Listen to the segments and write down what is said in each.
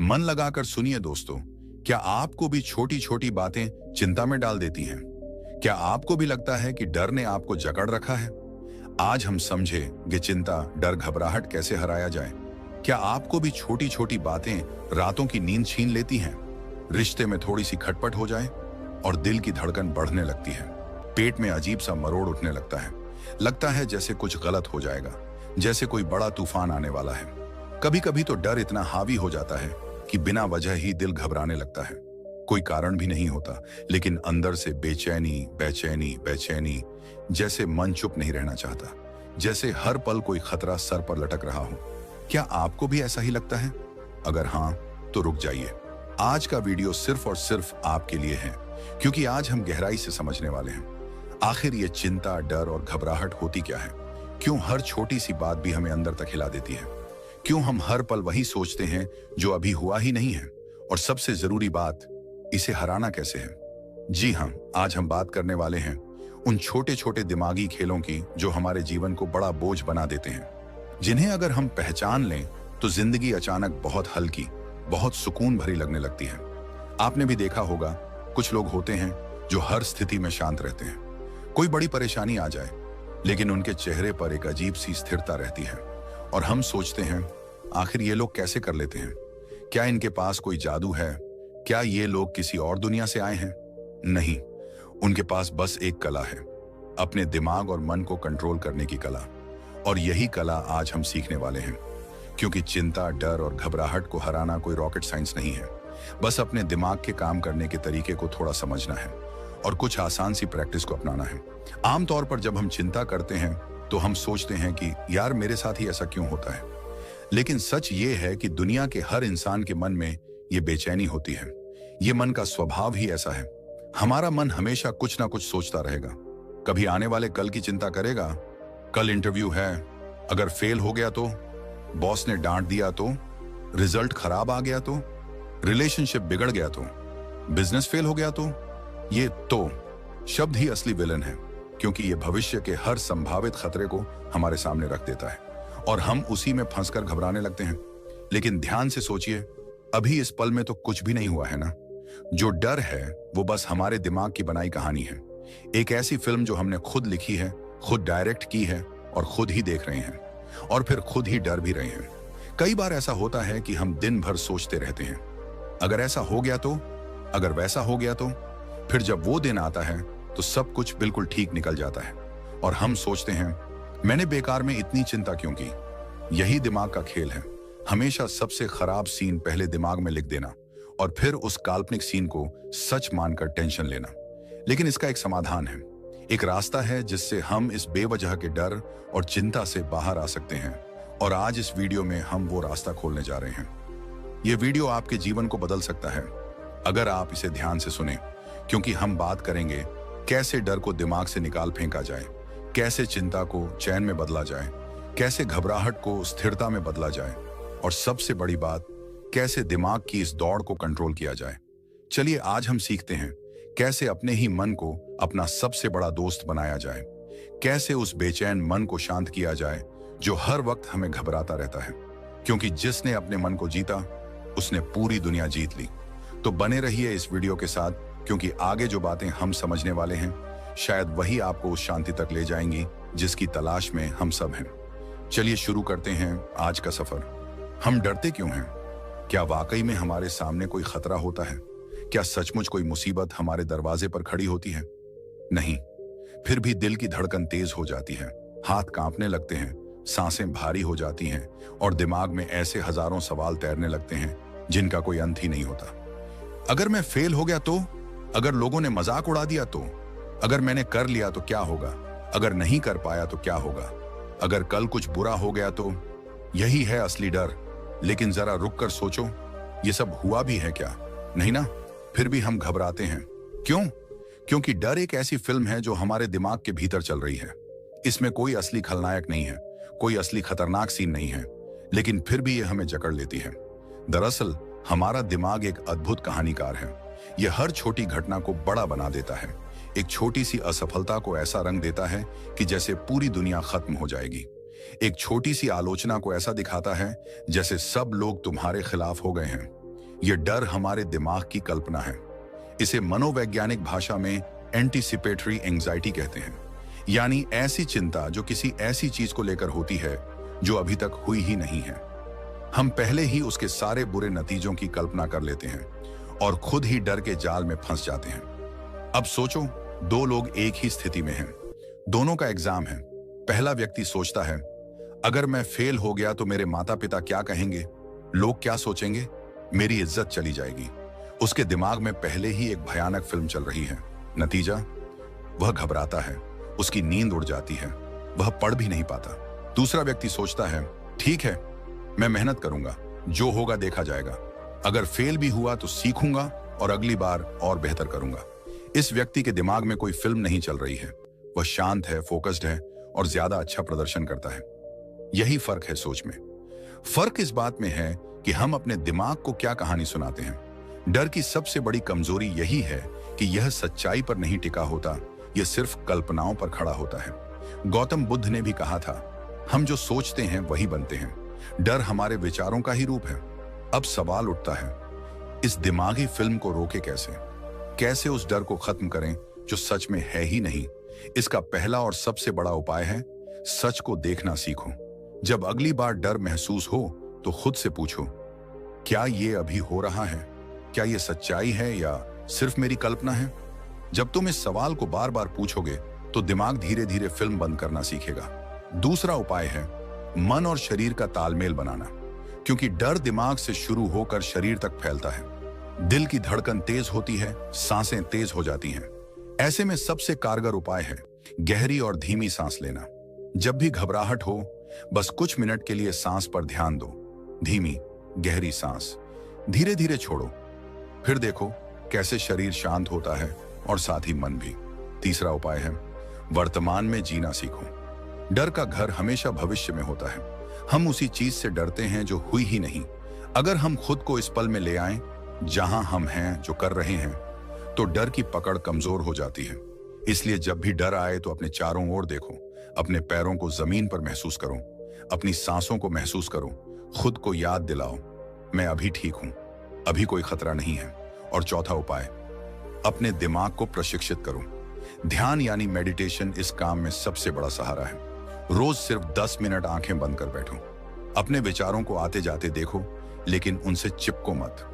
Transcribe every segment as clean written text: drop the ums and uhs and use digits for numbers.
मन लगाकर सुनिए दोस्तों, क्या आपको भी छोटी छोटी बातें चिंता में डाल देती हैं? क्या आपको भी लगता है कि डर ने आपको जकड़ रखा है? आज हम समझे कि चिंता, डर, घबराहट कैसे हराया जाए। क्या आपको भी छोटी छोटी बातें रातों की नींद छीन लेती हैं? रिश्ते में थोड़ी सी खटपट हो जाए और दिल की धड़कन बढ़ने लगती है। पेट में अजीब सा मरोड़ उठने लगता है जैसे कुछ गलत हो जाएगा, जैसे कोई बड़ा तूफान आने वाला है। कभी कभी तो डर इतना हावी हो जाता है कि बिना वजह ही दिल घबराने लगता है। कोई कारण भी नहीं होता, लेकिन अंदर से बेचैनी बेचैनी बेचैनी, जैसे मन चुप नहीं रहना चाहता, जैसे हर पल कोई खतरा सर पर लटक रहा हो। क्या आपको भी ऐसा ही लगता है? अगर हाँ, तो रुक जाइए। आज का वीडियो सिर्फ और सिर्फ आपके लिए है, क्योंकि आज हम गहराई से समझने वाले हैं आखिर ये चिंता, डर और घबराहट होती क्या है। क्यों हर छोटी सी बात भी हमें अंदर तक हिला देती है? क्यों हम हर पल वही सोचते हैं जो अभी हुआ ही नहीं है? और सबसे जरूरी बात, इसे हराना कैसे है? जी हाँ, आज हम बात करने वाले हैं उन छोटे छोटे दिमागी खेलों की जो हमारे जीवन को बड़ा बोझ बना देते हैं, जिन्हें अगर हम पहचान लें तो जिंदगी अचानक बहुत हल्की, बहुत सुकून भरी लगने लगती है। आपने भी देखा होगा, कुछ लोग होते हैं जो हर स्थिति में शांत रहते हैं। कोई बड़ी परेशानी आ जाए, लेकिन उनके चेहरे पर एक अजीब सी स्थिरता रहती है, और हम सोचते हैं आखिर ये लोग कैसे कर लेते हैं? क्या इनके पास कोई जादू है? क्या ये लोग किसी और दुनिया से आए हैं? नहीं, उनके पास बस एक कला है, अपने दिमाग और मन को कंट्रोल करने की कला। और यही कला आज हम सीखने वाले हैं, क्योंकि चिंता, डर और घबराहट को हराना कोई रॉकेट साइंस नहीं है। बस अपने दिमाग के काम करने के तरीके को थोड़ा समझना है और कुछ आसान सी प्रैक्टिस को अपनाना है। आमतौर पर जब हम चिंता करते हैं तो हम सोचते हैं कि यार मेरे साथ ही ऐसा क्यों होता है, लेकिन सच ये है कि दुनिया के हर इंसान के मन में ये बेचैनी होती है। ये मन का स्वभाव ही ऐसा है। हमारा मन हमेशा कुछ ना कुछ सोचता रहेगा। कभी आने वाले कल की चिंता करेगा, कल इंटरव्यू है, अगर फेल हो गया तो, बॉस ने डांट दिया तो, रिजल्ट खराब आ गया तो, रिलेशनशिप बिगड़ गया तो, बिजनेस फेल हो गया तो। ये तो शब्द ही असली विलन है, क्योंकि ये भविष्य के हर संभावित खतरे को हमारे सामने रख देता है और हम उसी में फंसकर घबराने लगते हैं। लेकिन ध्यान से सोचिए, अभी इस पल में तो कुछ भी नहीं हुआ है ना। जो डर है वो बस हमारे दिमाग की बनाई कहानी है, एक ऐसी फिल्म जो हमने खुद लिखी है, खुद डायरेक्ट की है और खुद ही देख रहे हैं, और फिर खुद ही डर भी रहे हैं। कई बार ऐसा होता है कि हम दिन भर सोचते रहते हैं, अगर ऐसा हो गया तो, अगर वैसा हो गया तो। फिर जब वो दिन आता है तो सब कुछ बिल्कुल ठीक निकल जाता है और हम सोचते हैं मैंने बेकार में इतनी चिंता क्यों की। यही दिमाग का खेल है, हमेशा सबसे खराब सीन पहले दिमाग में लिख देना और फिर उस काल्पनिक सीन को सच मानकर टेंशन लेना। लेकिन इसका एक समाधान है, एक रास्ता है जिससे हम इस बेवजह के डर और चिंता से बाहर आ सकते हैं, और आज इस वीडियो में हम वो रास्ता खोलने जा रहे हैं। ये वीडियो आपके जीवन को बदल सकता है अगर आप इसे ध्यान से सुने, क्योंकि हम बात करेंगे कैसे डर को दिमाग से निकाल फेंका जाए, कैसे चिंता को चैन में बदला जाए, कैसे घबराहट को स्थिरता में बदला जाए, और सबसे बड़ी बात, कैसे दिमाग की इस दौड़ को कंट्रोल किया जाए। चलिए आज हम सीखते हैं कैसे अपने ही मन को अपना सबसे बड़ा दोस्त बनाया जाए, कैसे उस बेचैन मन को शांत किया जाए जो हर वक्त हमें घबराता रहता है, क्योंकि जिसने अपने मन को जीता उसने पूरी दुनिया जीत ली। तो बने रहिए इस वीडियो के साथ, क्योंकि आगे जो बातें हम समझने वाले हैं शायद वही आपको उस शांति तक ले जाएंगी जिसकी तलाश में हम सब हैं। चलिए शुरू करते हैं आज का सफर। हम डरते क्यों हैं? क्या वाकई में हमारे सामने कोई खतरा होता है? क्या सचमुच कोई मुसीबत हमारे दरवाजे पर खड़ी होती है? नहीं, फिर भी दिल की धड़कन तेज हो जाती है, हाथ कांपने लगते हैं, सांसें भारी हो जाती हैं और दिमाग में ऐसे हजारों सवाल तैरने लगते हैं जिनका कोई अंत ही नहीं होता। अगर मैं फेल हो गया तो, अगर लोगों ने मजाक उड़ा दिया तो, अगर मैंने कर लिया तो क्या होगा, अगर नहीं कर पाया तो क्या होगा, अगर कल कुछ बुरा हो गया तो। यही है असली डर। लेकिन जरा रुक कर सोचो, ये सब हुआ भी है क्या? नहीं ना? फिर भी हम घबराते हैं। क्यों? क्योंकि डर एक ऐसी फिल्म है जो हमारे दिमाग के भीतर चल रही है। इसमें कोई असली खलनायक नहीं है, कोई असली खतरनाक सीन नहीं है, लेकिन फिर भी ये हमें जकड़ लेती है। दरअसल हमारा दिमाग एक अद्भुत कहानीकार है। यह हर छोटी घटना को बड़ा बना देता है, एक छोटी सी असफलता को ऐसा रंग देता है कि जैसे पूरी दुनिया खत्म हो जाएगी। एक छोटी सी आलोचना को ऐसा दिखाता है जैसे सब लोग तुम्हारे खिलाफ हो गए हैं। यह डर हमारे दिमाग की कल्पना है। इसे मनोवैज्ञानिक भाषा में एंटीसिपेटरी एंजाइटी कहते हैं, यानी ऐसी चिंता जो किसी ऐसी चीज को लेकर होती है जो अभी तक हुई ही नहीं है। हम पहले ही उसके सारे बुरे नतीजों की कल्पना कर लेते हैं और खुद ही डर के जाल में फंस जाते हैं। अब सोचो, दो लोग एक ही स्थिति में हैं, दोनों का एग्जाम है। पहला व्यक्ति सोचता है, अगर मैं फेल हो गया तो मेरे माता पिता क्या कहेंगे, लोग क्या सोचेंगे, मेरी इज्जत चली जाएगी। उसके दिमाग में पहले ही एक भयानक फिल्म चल रही है। नतीजा, वह घबराता है, उसकी नींद उड़ जाती है, वह पढ़ भी नहीं पाता। दूसरा व्यक्ति सोचता है, ठीक है, मैं मेहनत करूंगा, जो होगा देखा जाएगा। अगर फेल भी हुआ तो सीखूंगा और अगली बार और बेहतर करूंगा। इस व्यक्ति के दिमाग में कोई फिल्म नहीं चल रही है, वह शांत है, फोकस्ड है और ज्यादा अच्छा प्रदर्शन करता है। यही फर्क है सोच में। फर्क इस बात में है कि हम अपने दिमाग को क्या कहानी सुनाते हैं। डर की सबसे बड़ी कमजोरी यही है कि यह सच्चाई पर नहीं टिका होता, यह सिर्फ कल्पनाओं पर खड़ा होता है। गौतम बुद्ध ने भी कहा था, हम जो सोचते हैं वही बनते हैं। डर हमारे विचारों का ही रूप है। अब सवाल उठता है, इस दिमागी फिल्म को रोके कैसे उस डर को खत्म करें जो सच में है ही नहीं। इसका पहला और सबसे बड़ा उपाय है, सच को देखना सीखो। जब अगली बार डर महसूस हो तो खुद से पूछो, क्या ये अभी हो रहा है, क्या ये सच्चाई है या सिर्फ मेरी कल्पना है। जब तुम इस सवाल को बार बार पूछोगे तो दिमाग धीरे धीरे फिल्म बंद करना सीखेगा। दूसरा उपाय है मन और शरीर का तालमेल बनाना, क्योंकि डर दिमाग से शुरू होकर शरीर तक फैलता है। दिल की धड़कन तेज होती है, सांसें तेज हो जाती हैं। ऐसे में सबसे कारगर उपाय है गहरी और धीमी सांस लेना। जब भी घबराहट हो, बस कुछ मिनट के लिए सांस पर ध्यान दो। धीमी गहरी सांस, धीरे धीरे छोड़ो, फिर देखो कैसे शरीर शांत होता है और साथ ही मन भी। तीसरा उपाय है वर्तमान में जीना सीखो। डर का घर हमेशा भविष्य में होता है। हम उसी चीज से डरते हैं जो हुई ही नहीं। अगर हम खुद को इस पल में ले आएं, जहां हम हैं, जो कर रहे हैं, तो डर की पकड़ कमजोर हो जाती है। इसलिए जब भी डर आए तो अपने चारों ओर देखो, अपने पैरों को जमीन पर महसूस करो, अपनी सांसों को महसूस करो, खुद को याद दिलाओ, मैं अभी ठीक हूं, अभी कोई खतरा नहीं है। और चौथा उपाय, अपने दिमाग को प्रशिक्षित करो। ध्यान यानी मेडिटेशन इस काम में सबसे बड़ा सहारा है। रोज सिर्फ 10 मिनट आंखें बंद कर बैठो, अपने विचारों को आते जाते देखो, लेकिन उनसे चिपको मत।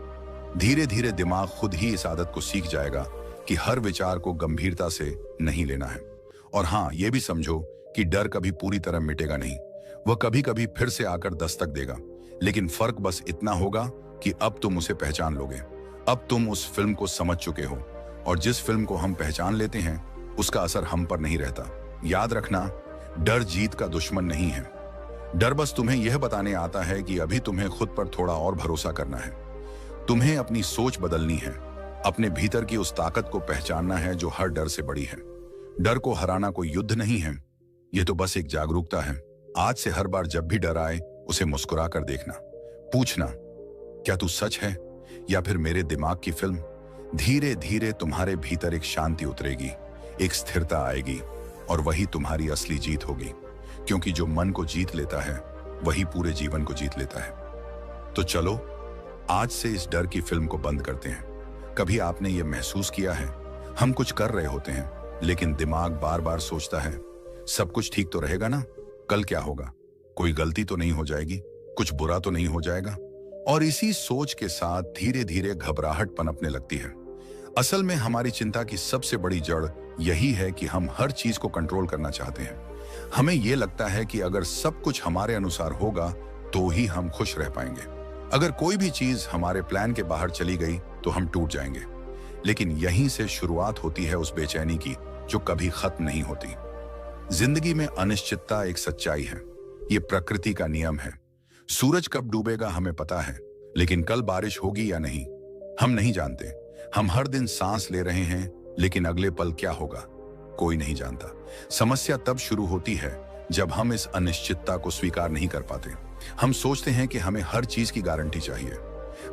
धीरे धीरे दिमाग खुद ही इस आदत को सीख जाएगा कि हर विचार को गंभीरता से नहीं लेना है। और हाँ, यह भी समझो कि डर कभी पूरी तरह मिटेगा नहीं, वह कभी कभी फिर से आकर दस्तक देगा। लेकिन फर्क बस इतना होगा कि अब तुम उसे पहचान लोगे। अब तुम उस फिल्म को समझ चुके हो, और जिस फिल्म को हम पहचान लेते हैं उसका असर हम पर नहीं रहता। याद रखना, डर जीत का दुश्मन नहीं है। डर बस तुम्हें यह बताने आता है कि अभी तुम्हें खुद पर थोड़ा और भरोसा करना है। तुम्हें अपनी सोच बदलनी है, अपने भीतर की उस ताकत को पहचानना है जो हर डर से बड़ी है। डर को हराना कोई युद्ध नहीं है, यह तो बस एक जागरूकता है। आज से हर बार जब भी डर आए उसे मुस्कुरा कर देखना, पूछना, क्या तू सच है या फिर मेरे दिमाग की फिल्म। धीरे धीरे तुम्हारे भीतर एक शांति उतरेगी, एक स्थिरता आएगी, और वही तुम्हारी असली जीत होगी। क्योंकि जो मन को जीत लेता है वही पूरे जीवन को जीत लेता है। तो चलो आज से इस डर की फिल्म को बंद करते हैं। कभी आपने ये महसूस किया है, हम कुछ कर रहे होते हैं लेकिन दिमाग बार बार सोचता है, सब कुछ ठीक तो रहेगा ना, कल क्या होगा, कोई गलती तो नहीं हो जाएगी, कुछ बुरा तो नहीं हो जाएगा। और इसी सोच के साथ धीरे धीरे घबराहट पनपने लगती है। असल में हमारी चिंता की सबसे बड़ी जड़ यही है कि हम हर चीज को कंट्रोल करना चाहते हैं। हमें यह लगता है कि अगर सब कुछ हमारे अनुसार होगा तो ही हम खुश रह पाएंगे। अगर कोई भी चीज हमारे प्लान के बाहर चली गई तो हम टूट जाएंगे। लेकिन यहीं से शुरुआत होती है उस बेचैनी की जो कभी खत्म नहीं होती। जिंदगी में अनिश्चितता एक सच्चाई है, ये प्रकृति का नियम है। सूरज कब डूबेगा हमें पता है, लेकिन कल बारिश होगी या नहीं हम नहीं जानते। हम हर दिन सांस ले रहे हैं, लेकिन अगले पल क्या होगा कोई नहीं जानता। समस्या तब शुरू होती है जब हम इस अनिश्चितता को स्वीकार नहीं कर पाते। हम सोचते हैं कि हमें हर चीज की गारंटी चाहिए।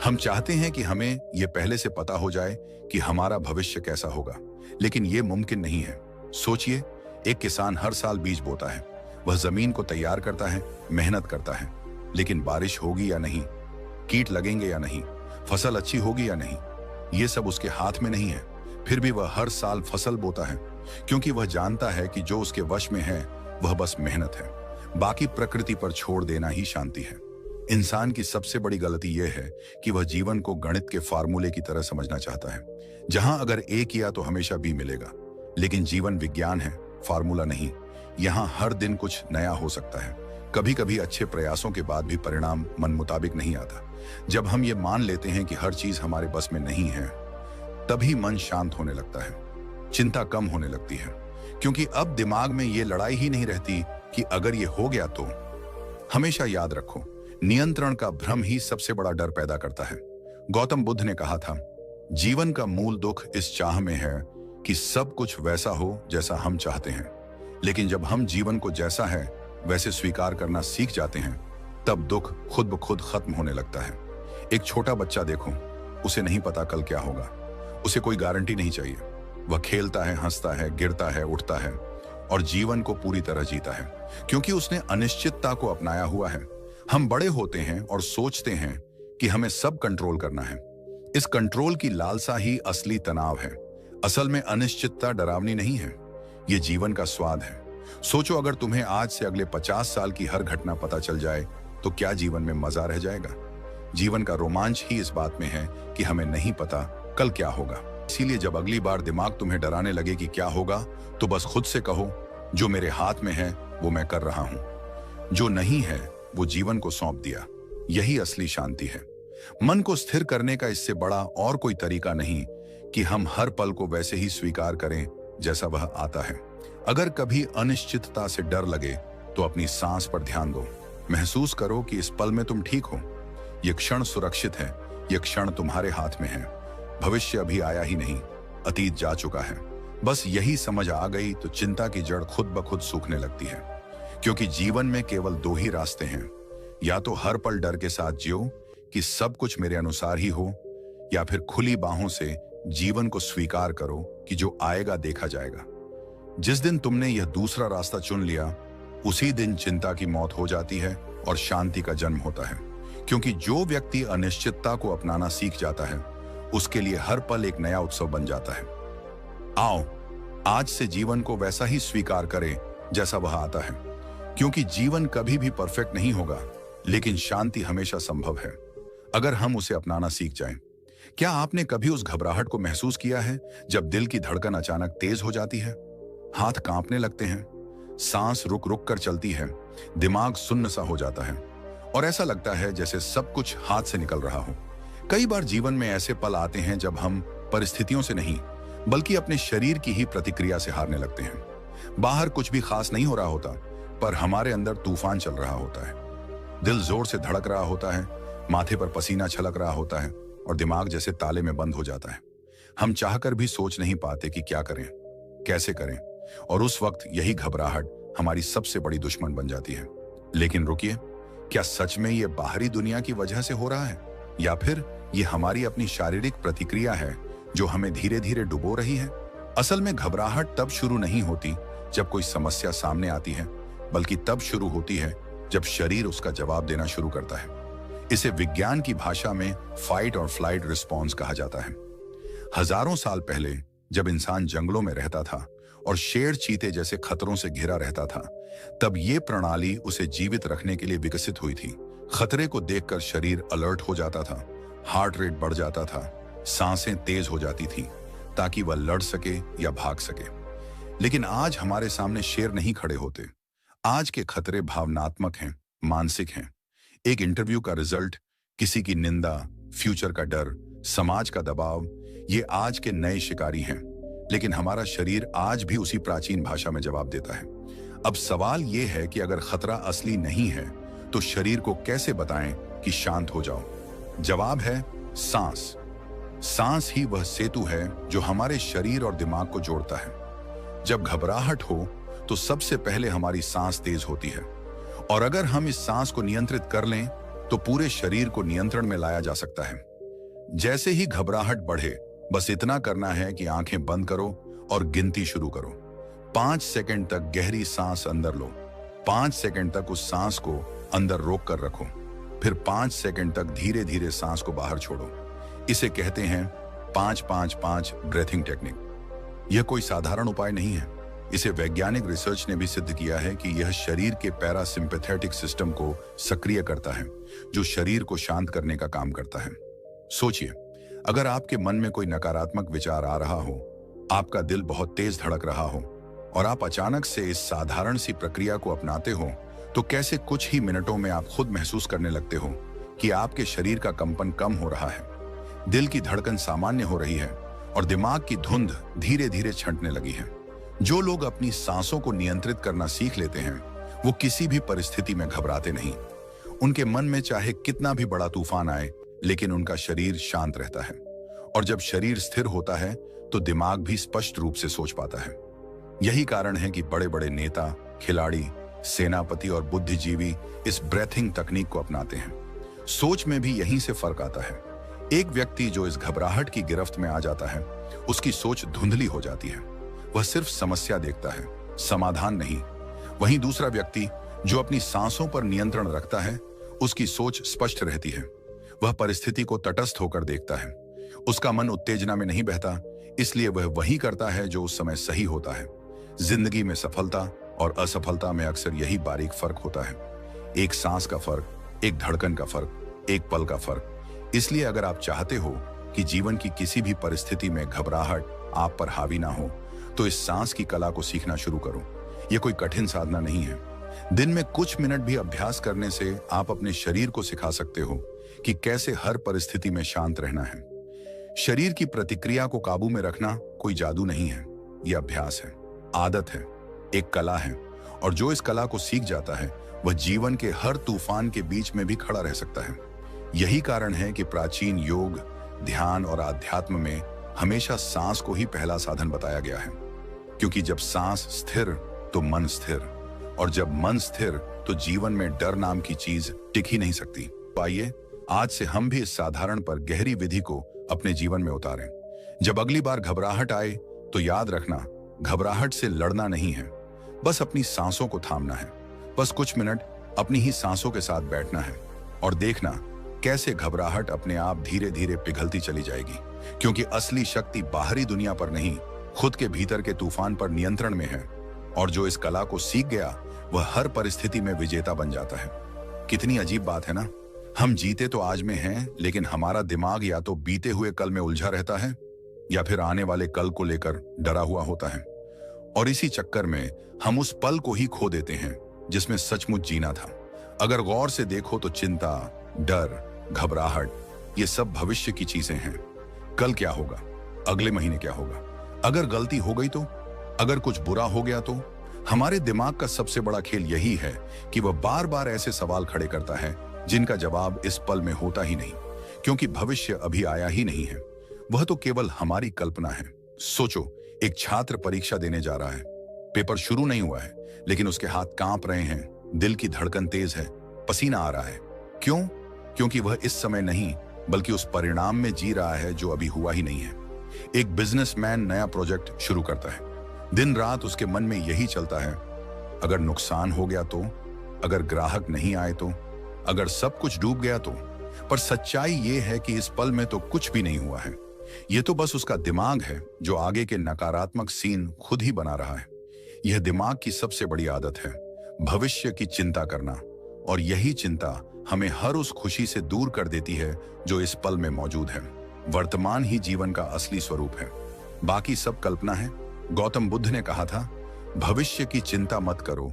हम चाहते हैं कि हमें यह पहले से पता हो जाए कि हमारा भविष्य कैसा होगा, लेकिन यह मुमकिन नहीं है। सोचिए, एक किसान हर साल बीज बोता है, वह जमीन को तैयार करता है, मेहनत करता है, लेकिन बारिश होगी या नहीं, कीट लगेंगे या नहीं, फसल अच्छी होगी या नहीं, ये सब उसके हाथ में नहीं है। फिर भी वह हर साल फसल बोता है, क्योंकि वह जानता है कि जो उसके वश में है वह बस मेहनत है। बाकी प्रकृति पर छोड़ देना ही शांति है। इंसान की सबसे बड़ी गलती यह है कि वह जीवन को गणित के फार्मूले की तरह समझना चाहता है, जहां अगर ए किया तो हमेशा बी मिलेगा। लेकिन जीवन विज्ञान है, फार्मूला नहीं। यहाँ हर दिन कुछ नया हो सकता है। कभी कभी अच्छे प्रयासों के बाद भी परिणाम मन मुताबिक नहीं आता। जब हम ये मान लेते हैं कि हर चीज हमारे बस में नहीं है, तभी मन शांत होने लगता है, चिंता कम होने लगती है, क्योंकि अब दिमाग में ये लड़ाई ही नहीं रहती कि अगर ये हो गया तो। हमेशा याद रखो, नियंत्रण का भ्रम ही सबसे बड़ा डर पैदा करता है। गौतम बुद्ध ने कहा था, जीवन का मूल दुख इस चाह में है कि सब कुछ वैसा हो जैसा हम चाहते हैं। लेकिन जब हम जीवन को जैसा है वैसे स्वीकार करना सीख जाते हैं, तब दुख खुद ब खुद खत्म होने लगता है। एक छोटा बच्चा देखो, उसे नहीं पता कल क्या होगा, उसे कोई गारंटी नहीं चाहिए। वह खेलता है, हंसता है, गिरता है, उठता है और जीवन को पूरी तरह जीता है, क्योंकि उसने अनिश्चितता को अपनाया हुआ है। हम बड़े होते हैं और सोचते हैं कि हमें सब कंट्रोल करना है। इस कंट्रोल की लालसा ही असली तनाव है। असल में अनिश्चितता डरावनी नहीं है, ये जीवन का स्वाद है। सोचो, अगर तुम्हें आज से अगले 50 साल की हर घटना पता चल जाए तो क्या जीवन में मजा रह जाएगा? जीवन का रोमांच ही इस बात में है कि हमें नहीं पता कल क्या होगा। इसीलिए जब अगली बार दिमाग तुम्हें डराने लगे कि क्या होगा, तो बस खुद से कहो, जो मेरे हाथ में है वो मैं कर रहा हूं, जो नहीं है वो जीवन को सौंप दिया। यही असली शांति है। मन को स्थिर करने का इससे बड़ा और कोई तरीका नहीं कि हम हर पल को वैसे ही स्वीकार करें जैसा वह आता है। अगर कभी अनिश्चितता से डर लगे तो अपनी सांस पर ध्यान दो। महसूस करो कि इस पल में तुम ठीक हो। यह क्षण सुरक्षित है, यह क्षण तुम्हारे हाथ में है। भविष्य अभी आया ही नहीं, अतीत जा चुका है। बस यही समझ आ गई तो चिंता की जड़ खुद ब खुद सूखने लगती है। क्योंकि जीवन में केवल दो ही रास्ते हैं, या तो हर पल डर के साथ जियो कि सब कुछ मेरे अनुसार ही हो, या फिर खुली बाहों से जीवन को स्वीकार करो कि जो आएगा देखा जाएगा। जिस दिन तुमने यह दूसरा रास्ता चुन लिया, उसी दिन चिंता की मौत हो जाती है और शांति का जन्म होता है। क्योंकि जो व्यक्ति अनिश्चितता को अपनाना सीख जाता है, उसके लिए हर पल एक नया उत्सव बन जाता है। आओ, आज से जीवन को वैसा ही स्वीकार करें जैसा वह आता है। क्योंकि जीवन कभी भी परफेक्ट नहीं होगा, लेकिन शांति हमेशा संभव है, अगर हम उसे अपनाना सीख जाएं। क्या आपने कभी उस घबराहट को महसूस किया है जब दिल की धड़कन अचानक तेज हो जाती है, हाथ कांपने लगते हैं, सांस रुक रुक कर चलती है, दिमाग सुन्न सा हो जाता है और ऐसा लगता है जैसे सब कुछ हाथ से निकल रहा हो? कई बार जीवन में ऐसे पल आते हैं जब हम परिस्थितियों से नहीं, बल्कि अपने शरीर की ही प्रतिक्रिया से हारने लगते हैं। बाहर कुछ भी खास नहीं हो रहा होता, पर हमारे अंदर तूफान चल रहा होता है। दिल जोर से धड़क रहा होता है, माथे पर पसीना छलक रहा होता है और दिमाग जैसे ताले में बंद हो जाता है। हम चाहकर भी सोच नहीं पाते कि क्या करें, कैसे करें, और उस वक्त यही घबराहट हमारी सबसे बड़ी दुश्मन बन जाती है। लेकिन रुकिए, क्या सच में ये बाहरी दुनिया की वजह से हो रहा है, या फिर ये हमारी अपनी शारीरिक प्रतिक्रिया है जो हमें धीरे धीरे डुबो रही है? असल में घबराहट तब शुरू नहीं होती जब कोई समस्या सामने आती है, बल्कि तब शुरू होती है जब शरीर उसका जवाब देना शुरू करता है। इसे विज्ञान की भाषा में फाइट और फ्लाइट रिस्पॉन्स कहा जाता है। हजारों साल पहले जब इंसान जंगलों में रहता था और शेर चीते जैसे खतरों से घिरा रहता था, तब ये प्रणाली उसे जीवित रखने के लिए विकसित हुई थी। खतरे को देखकर शरीर अलर्ट हो जाता था, हार्ट रेट बढ़ जाता था, सांसें तेज हो जाती थी, ताकि वह लड़ सके या भाग सके। लेकिन आज हमारे सामने शेर नहीं खड़े होते। आज के खतरे भावनात्मक हैं, मानसिक हैं। एक इंटरव्यू का रिजल्ट, किसी की निंदा, फ्यूचर का डर, समाज का दबाव, ये आज के नए शिकारी हैं। लेकिन हमारा शरीर आज भी उसी प्राचीन भाषा में जवाब देता है। अब सवाल यह है कि अगर खतरा असली नहीं है तो शरीर को कैसे बताएं कि शांत हो जाओ? जवाब है सांस। सांस ही वह सेतु है जो हमारे शरीर और दिमाग को जोड़ता है। जब घबराहट हो तो सबसे पहले हमारी सांस तेज होती है, और अगर हम इस सांस को नियंत्रित कर लें तो पूरे शरीर को नियंत्रण में लाया जा सकता है। जैसे ही घबराहट बढ़े, बस इतना करना है कि आंखें बंद करो और गिनती शुरू करो। 5 सेकंड तक गहरी सांस अंदर लो, 5 सेकंड तक उस सांस को अंदर रोक कर रखो, फिर 5 सेकंड तक धीरे धीरे सांस को बाहर छोड़ो। इसे कहते हैं 5-5-5 ब्रेथिंग टेक्निक। यह कोई साधारण उपाय नहीं है। इसे वैज्ञानिक रिसर्च ने भी सिद्ध किया है कि यह शरीर के पैरासिम्पैथेटिक सिस्टम को सक्रिय करता है, जो शरीर को शांत करने का काम करता है। सोचिए, अगर आपके मन में कोई नकारात्मक विचार आ रहा हो, आपका दिल बहुत तेज धड़क रहा हो और आप अचानक से इस साधारण सी प्रक्रिया को अपनाते हो, तो कैसे कुछ ही मिनटों में आप खुद महसूस करने लगते हो कि आपके शरीर का कंपन कम हो रहा है, दिल की धड़कन सामान्य हो रही है और दिमाग की धुंध धीरे धीरे छंटने लगी है। जो लोग अपनी सांसों को नियंत्रित करना सीख लेते हैं, वो किसी भी परिस्थिति में घबराते नहीं। उनके मन में चाहे कितना भी बड़ा तूफान आए, लेकिन उनका शरीर शांत रहता है। और जब शरीर स्थिर होता है, तो दिमाग भी स्पष्ट रूप से सोच पाता है। यही कारण है कि बड़े बड़े नेता, खिलाड़ी, सेनापति और बुद्धिजीवी इस ब्रेथिंग तकनीक को अपनाते हैं। सोच में भी यहीं से फर्क आता है। एक व्यक्ति जो इस घबराहट की गिरफ्त में आ जाता है, उसकी सोच धुंधली हो जाती है। वह सिर्फ समस्या देखता है, समाधान नहीं। वहीं दूसरा व्यक्ति जो अपनी सांसों पर नियंत्रण रखता है, उसकी सोच स्पष्ट रहती है। वह परिस्थिति को तटस्थ होकर देखता है। उसका मन उत्तेजना में नहीं बहता, इसलिए वह वही करता है जो उस समय सही होता है। जिंदगी में सफलता और असफलता में अक्सर यही बारीक फर्क होता है। एक सांस का फर्क, एक धड़कन का फर्क, एक पल का फर्क। इसलिए अगर आप चाहते हो कि जीवन की किसी भी परिस्थिति में घबराहट आप पर हावी ना हो, तो इस सांस की कला को सीखना शुरू करो। यह कोई कठिन साधना नहीं है। दिन में कुछ मिनट भी अभ्यास करने से आप अपने शरीर को सिखा सकते हो कि कैसे हर परिस्थिति में शांत रहना है। शरीर की प्रतिक्रिया को काबू में रखना कोई जादू नहीं है, यह अभ्यास है, आदत है, एक कला है। और जो इस कला को सीख जाता है, वह जीवन के हर तूफान के बीच में भी खड़ा रह सकता है। यही कारण है कि प्राचीन योग, ध्यान और आध्यात्म में हमेशा सांस को ही पहला साधन बताया गया है। क्योंकि जब सांस स्थिर तो मन स्थिर, और जब मन स्थिर तो जीवन में डर नाम की चीज टिक ही नहीं सकती। आइए आज से हम भी इस साधारण पर गहरी विधि को अपने जीवन में उतारें। जब अगली बार घबराहट आए, तो याद रखना, घबराहट से लड़ना नहीं है, बस अपनी सांसों को थामना है। बस कुछ मिनट अपनी ही सांसों के साथ बैठना है और देखना कैसे घबराहट अपने आप धीरे धीरे पिघलती चली जाएगी। क्योंकि असली शक्ति बाहरी दुनिया पर नहीं, खुद के भीतर के तूफान पर नियंत्रण में है। और जो इस कला को सीख गया, वह हर परिस्थिति में विजेता बन जाता है। कितनी अजीब बात है ना। हम जीते तो आज में हैं, लेकिन हमारा दिमाग या तो बीते हुए कल में उलझा रहता है या फिर आने वाले कल को लेकर डरा हुआ होता है। और इसी चक्कर में हम उस पल को ही खो देते हैं जिसमें सचमुच जीना था। अगर गौर से देखो तो चिंता, डर, घबराहट, ये सब भविष्य की चीजें हैं। कल क्या होगा, अगले महीने क्या होगा, अगर गलती हो गई तो, अगर कुछ बुरा हो गया तो। हमारे दिमाग का सबसे बड़ा खेल यही है कि वह बार बार ऐसे सवाल खड़े करता है जिनका जवाब इस पल में होता ही नहीं, क्योंकि भविष्य अभी आया ही नहीं है। वह तो केवल हमारी कल्पना है। सोचो, एक छात्र परीक्षा देने जा रहा है। पेपर शुरू नहीं हुआ है, लेकिन उसके हाथ कांप रहे हैं, दिल की धड़कन तेज है, पसीना आ रहा है। क्यों? क्योंकि वह इस समय नहीं, बल्कि उस परिणाम में जी रहा है जो अभी हुआ ही नहीं है। एक बिजनेसमैन नया प्रोजेक्ट शुरू करता है। दिन रात उसके मन में यही चलता है, अगर नुकसान हो गया तो, अगर ग्राहक नहीं आए तो, अगर सब कुछ डूब गया तो। पर सच्चाई ये है कि इस पल में तो कुछ भी नहीं हुआ है। यह तो बस उसका दिमाग है जो आगे के नकारात्मक सीन खुद ही बना रहा है। यह दिमाग की सबसे बड़ी आदत है, भविष्य की चिंता करना। और यही चिंता हमें हर उस खुशी से दूर कर देती है जो इस पल में मौजूद है। वर्तमान ही जीवन का असली स्वरूप है, बाकी सब कल्पना है। गौतम बुद्ध ने कहा था, भविष्य की चिंता मत करो,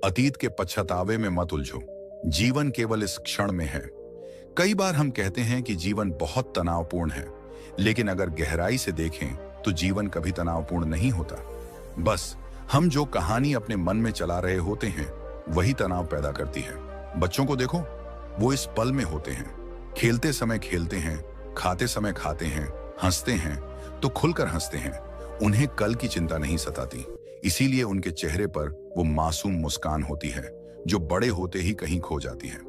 अतीत के पछतावे में मत उलझो, जीवन केवल इस क्षण में है। कई बार हम कहते हैं कि जीवन बहुत तनावपूर्ण है, लेकिन अगर गहराई से देखें तो जीवन कभी तनावपूर्ण नहीं होता। बस हम जो कहानी अपने मन में चला रहे होते हैं, वही तनाव पैदा करती है। बच्चों को देखो, वो इस पल में होते हैं, खेलते समय खेलते हैं, खाते समय खाते हैं, हंसते हैं तो खुलकर हंसते हैं। उन्हें कल की चिंता नहीं सताती, इसीलिए उनके चेहरे पर वो मासूम मुस्कान होती है जो बड़े होते ही कहीं खो जाती है।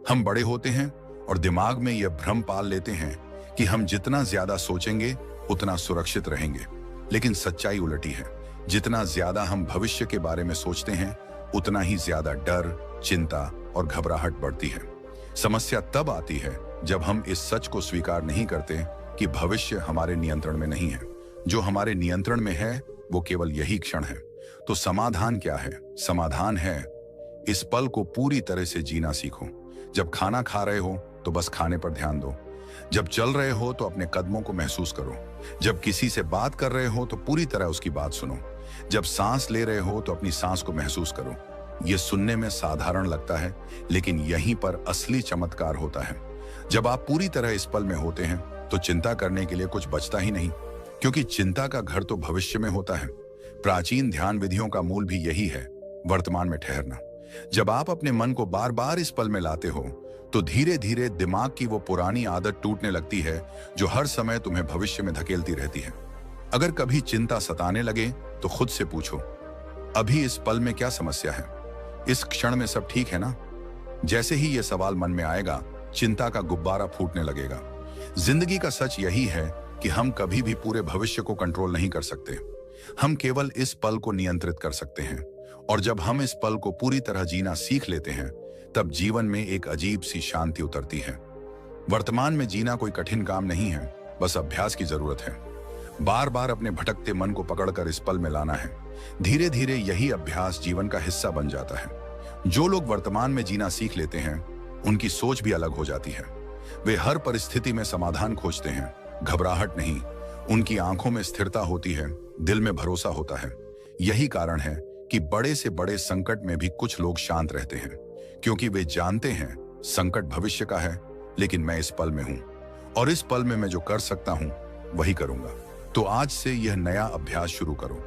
हम बड़े होते हैं और दिमाग में यह भ्रम पाल लेते हैं कि हम जितना ज्यादा सोचेंगे उतना सुरक्षित रहेंगे। लेकिन सच्चाई उलटी है, जितना ज्यादा हम भविष्य के बारे में सोचते हैं, उतना ही ज्यादा डर, चिंता और घबराहट बढ़ती है। समस्या तब आती है जब हम इस सच को स्वीकार नहीं करते कि भविष्य हमारे नियंत्रण में नहीं है। जो हमारे नियंत्रण में है वो केवल यही क्षण है। तो समाधान क्या है? समाधान है इस पल को पूरी तरह से जीना सीखो। जब खाना खा रहे हो तो बस खाने पर ध्यान दो। जब चल रहे हो तो अपने कदमों को महसूस करो। जब किसी से बात कर रहे हो तो पूरी तरह उसकी बात सुनो। जब सांस ले रहे हो तो अपनी सांस को महसूस करो। यह सुनने में साधारण लगता है, लेकिन यहीं पर असली चमत्कार होता है। जब आप पूरी तरह इस पल में होते हैं तो चिंता करने के लिए कुछ बचता ही नहीं, क्योंकि चिंता का घर तो भविष्य में होता है। प्राचीन ध्यान विधियों का मूल भी यही है, वर्तमान में ठहरना। जब आप अपने मन को बार बार इस पल में लाते हो तो धीरे धीरे दिमाग की वो पुरानी आदत टूटने लगती है जो हर समय तुम्हें भविष्य में धकेलती रहती है। अगर कभी चिंता सताने लगे तो खुद से पूछो, अभी इस पल में क्या समस्या है? इस क्षण में सब ठीक है ना? जैसे ही यह सवाल मन में आएगा, चिंता का गुब्बारा फूटने लगेगा। जिंदगी का सच यही है कि हम कभी भी पूरे भविष्य को कंट्रोल नहीं कर सकते। हम केवल इस पल को नियंत्रित कर सकते हैं। और जब हम इस पल को पूरी तरह जीना सीख लेते हैं, तब जीवन में एक अजीब सी शांति उतरती है। वर्तमान में जीना कोई कठिन काम नहीं है, बस अभ्यास की जरूरत है। बार बार अपने भटकते मन को पकड़कर इस पल में लाना है। धीरे धीरे यही अभ्यास जीवन का हिस्सा बन जाता है। जो लोग वर्तमान में जीना सीख लेते हैं, उनकी सोच भी अलग हो जाती है। वे हर परिस्थिति में समाधान खोजते हैं, घबराहट नहीं। उनकी आंखों में स्थिरता होती है, दिल में भरोसा होता है। यही कारण है कि बड़े से बड़े संकट में भी कुछ लोग शांत रहते हैं, क्योंकि वे जानते हैं संकट भविष्य का है, लेकिन मैं इस पल में हूं और इस पल में मैं जो कर सकता हूं वही करूंगा। तो आज से यह नया अभ्यास शुरू करो।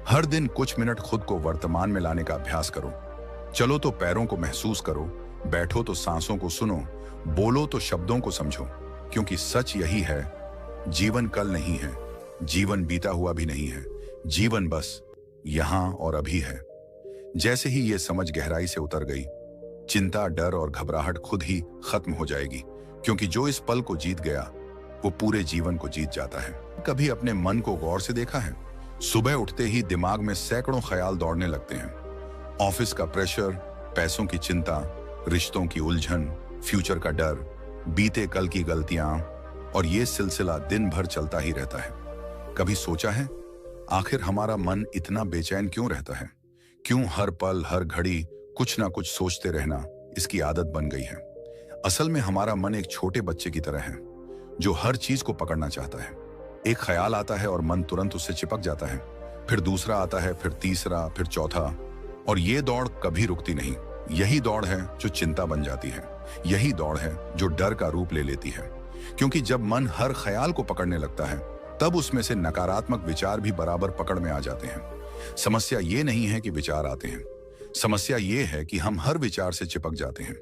हर दिन कुछ मिनट खुद को वर्तमान में लाने का अभ्यास करो। चलो तो पैरों को महसूस करो, बैठो तो सांसों को सुनो, बोलो तो शब्दों को समझो। क्योंकि सच यही है, जीवन कल नहीं है, जीवन बीता हुआ भी नहीं है, जीवन बस यहां और अभी है। जैसे ही यह समझ गहराई से उतर गई, चिंता, डर और घबराहट खुद ही खत्म हो जाएगी, क्योंकि जो इस पल को जीत गया वो पूरे जीवन को जीत जाता है। कभी अपने मन को गौर से देखा है? सुबह उठते ही दिमाग में सैकड़ों ख्याल दौड़ने लगते हैं। ऑफिस का प्रेशर, पैसों की चिंता, रिश्तों की उलझन, फ्यूचर का डर, बीते कल की गलतियां, और ये सिलसिला दिन भर चलता ही रहता है। कभी सोचा है आखिर हमारा मन इतना बेचैन क्यों रहता है? क्यों हर पल हर घड़ी कुछ ना कुछ सोचते रहना इसकी आदत बन गई है? असल में हमारा मन एक छोटे बच्चे की तरह है जो हर चीज को पकड़ना चाहता है। एक ख्याल आता है और मन तुरंत उससे चिपक जाता है, फिर दूसरा आता है, फिर तीसरा, फिर चौथा, और ये दौड़ कभी रुकती नहीं। यही दौड़ है जो चिंता बन जाती है, यही दौड़ है जो डर का रूप ले लेती है। क्योंकि जब मन हर ख्याल को पकड़ने लगता है, तब उसमें से नकारात्मक विचार भी बराबर पकड़ में आ जाते हैं। समस्या ये नहीं है कि विचार आते हैं, समस्या ये है कि हम हर विचार से चिपक जाते हैं।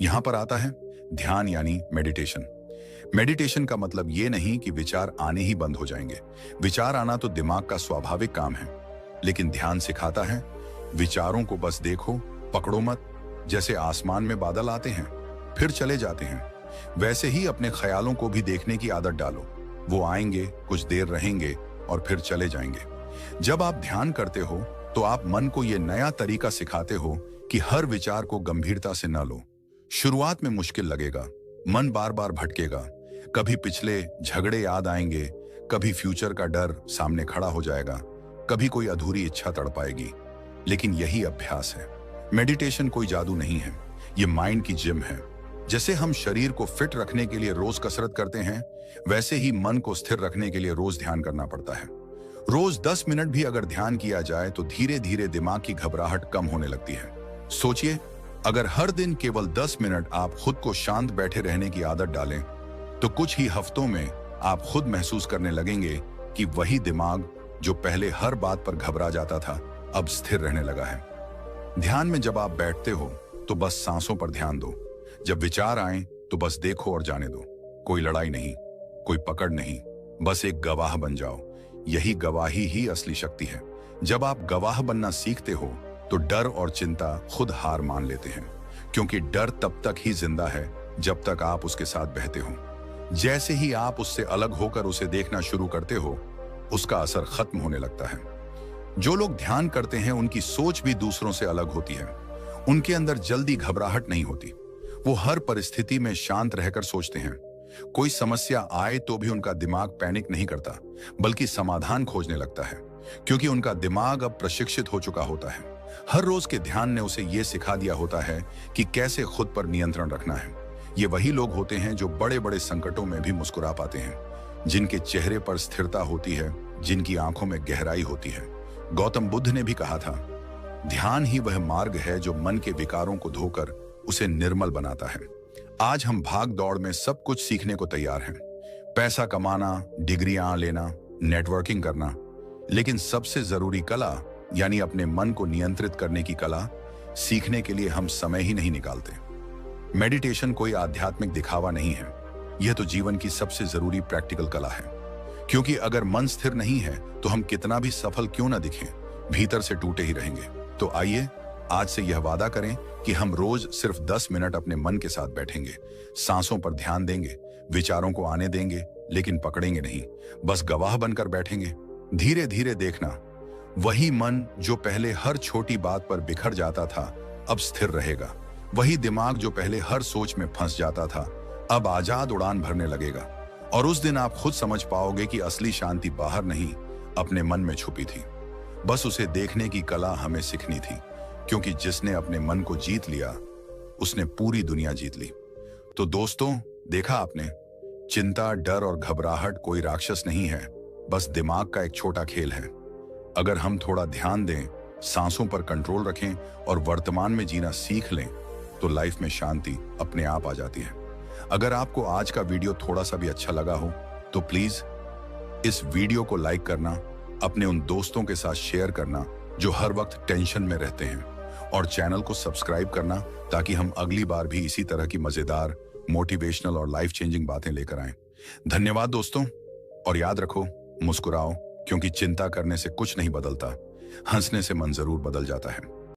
यहां पर आता है ध्यान यानी मेडिटेशन। मेडिटेशन का मतलब ये नहीं कि विचार आने ही बंद हो जाएंगे। विचार आना तो दिमाग का स्वाभाविक काम है, लेकिन ध्यान सिखाता है विचारों को बस देखो, पकड़ो मत। जैसे आसमान में बादल आते हैं फिर चले जाते हैं, वैसे ही अपने ख्यालों को भी देखने की आदत डालो। वो आएंगे, कुछ देर रहेंगे और फिर चले जाएंगे। जब आप ध्यान करते हो तो आप मन को यह नया तरीका सिखाते हो कि हर विचार को गंभीरता से न लो। शुरुआत में मुश्किल लगेगा, मन बार बार भटकेगा, कभी पिछले झगड़े याद आएंगे, कभी फ्यूचर का डर सामने खड़ा हो जाएगा, कभी कोई अधूरी इच्छा तड़पाएगी। लेकिन यही अभ्यास है। मेडिटेशन कोई जादू नहीं है, ये माइंड की जिम है। जैसे हम शरीर को फिट रखने के लिए रोज कसरत करते हैं, वैसे ही मन को स्थिर रखने के लिए रोज ध्यान करना पड़ता है। रोज 10 मिनट भी अगर ध्यान किया जाए तो धीरे धीरे दिमाग की घबराहट कम होने लगती है। सोचिए, अगर हर दिन केवल 10 मिनट आप खुद को शांत बैठे रहने की आदत डालें, तो कुछ ही हफ्तों में आप खुद महसूस करने लगेंगे कि वही दिमाग जो पहले हर बात पर घबरा जाता था, अब स्थिर रहने लगा है। ध्यान में जब आप बैठते हो तो बस सांसों पर ध्यान दो। जब विचार आए तो बस देखो और जाने दो। कोई लड़ाई नहीं, कोई पकड़ नहीं, बस एक गवाह बन जाओ। यही गवाही ही असली शक्ति है। जब आप गवाह बनना सीखते हो तो डर और चिंता खुद हार मान लेते हैं, क्योंकि डर तब तक ही जिंदा है जब तक आप उसके साथ बहते हो। जैसे ही आप उससे अलग होकर उसे देखना शुरू करते हो, उसका असर खत्म होने लगता है। जो लोग ध्यान करते हैं उनकी सोच भी दूसरों से अलग होती है। उनके अंदर जल्दी घबराहट नहीं होती। वो हर परिस्थिति में शांत रहकर सोचते हैं। कोई समस्या आए तो भी उनका दिमाग पैनिक नहीं करता, बल्कि समाधान खोजने लगता है, क्योंकि उनका दिमाग अब प्रशिक्षित हो चुका होता है। हर रोज के ध्यान ने उसे यह सिखा दिया होता है कि कैसे खुद पर नियंत्रण रखना है। ये वही लोग होते हैं जो बड़े बड़े संकटों में भी मुस्कुरा पाते हैं, जिनके चेहरे पर स्थिरता होती है, जिनकी आंखों में गहराई होती है। गौतम बुद्ध ने भी कहा था, ध्यान ही वह मार्ग है जो मन के विकारों को धोकर उसे निर्मल बनाता है। आज हम भाग दौड़ में सब कुछ सीखने को तैयार हैं, पैसा कमाना, डिग्रियां लेना, नेटवर्किंग करना, लेकिन सबसे जरूरी कला यानी अपने मन को नियंत्रित करने की कला सीखने के लिए हम समय ही नहीं निकालते। मेडिटेशन कोई आध्यात्मिक दिखावा नहीं है, यह तो जीवन की सबसे जरूरी प्रैक्टिकल कला है। क्योंकि अगर मन स्थिर नहीं है तो हम कितना भी सफल क्यों ना दिखें, भीतर से टूटे ही रहेंगे। तो आइए आज से यह वादा करें कि हम रोज सिर्फ 10 मिनट अपने मन के साथ बैठेंगे, सांसों पर ध्यान देंगे, विचारों को आने देंगे, लेकिन पकड़ेंगे नहीं, बस गवाह बनकर बैठेंगे। धीरे धीरे देखना, वही मन जो पहले हर छोटी बात पर बिखर जाता था अब स्थिर रहेगा। वही दिमाग जो पहले हर सोच में फंस जाता था अब आजाद उड़ान भरने लगेगा। और उस दिन आप खुद समझ पाओगे कि असली शांति बाहर नहीं, अपने मन में छुपी थी। बस उसे देखने की कला हमें सीखनी थी, क्योंकि जिसने अपने मन को जीत लिया उसने पूरी दुनिया जीत ली। तो दोस्तों, देखा आपने, चिंता, डर और घबराहट कोई राक्षस नहीं है, बस दिमाग का एक छोटा खेल है। अगर हम थोड़ा ध्यान दें, सांसों पर कंट्रोल रखें और वर्तमान में जीना सीख लें तो लाइफ में शांति अपने आप आ जाती है। अगर आपको आज का वीडियो थोड़ा सा भी अच्छा लगा हो तो प्लीज इस वीडियो को लाइक करना, अपने उन दोस्तों के साथ शेयर करना जो हर वक्त टेंशन में रहते हैं, और चैनल को सब्सक्राइब करना ताकि हम अगली बार भी इसी तरह की मजेदार, मोटिवेशनल और लाइफ चेंजिंग बातें लेकर आएं। धन्यवाद दोस्तों, और याद रखो, मुस्कुराओ, क्योंकि चिंता करने से कुछ नहीं बदलता, हंसने से मन जरूर बदल जाता है।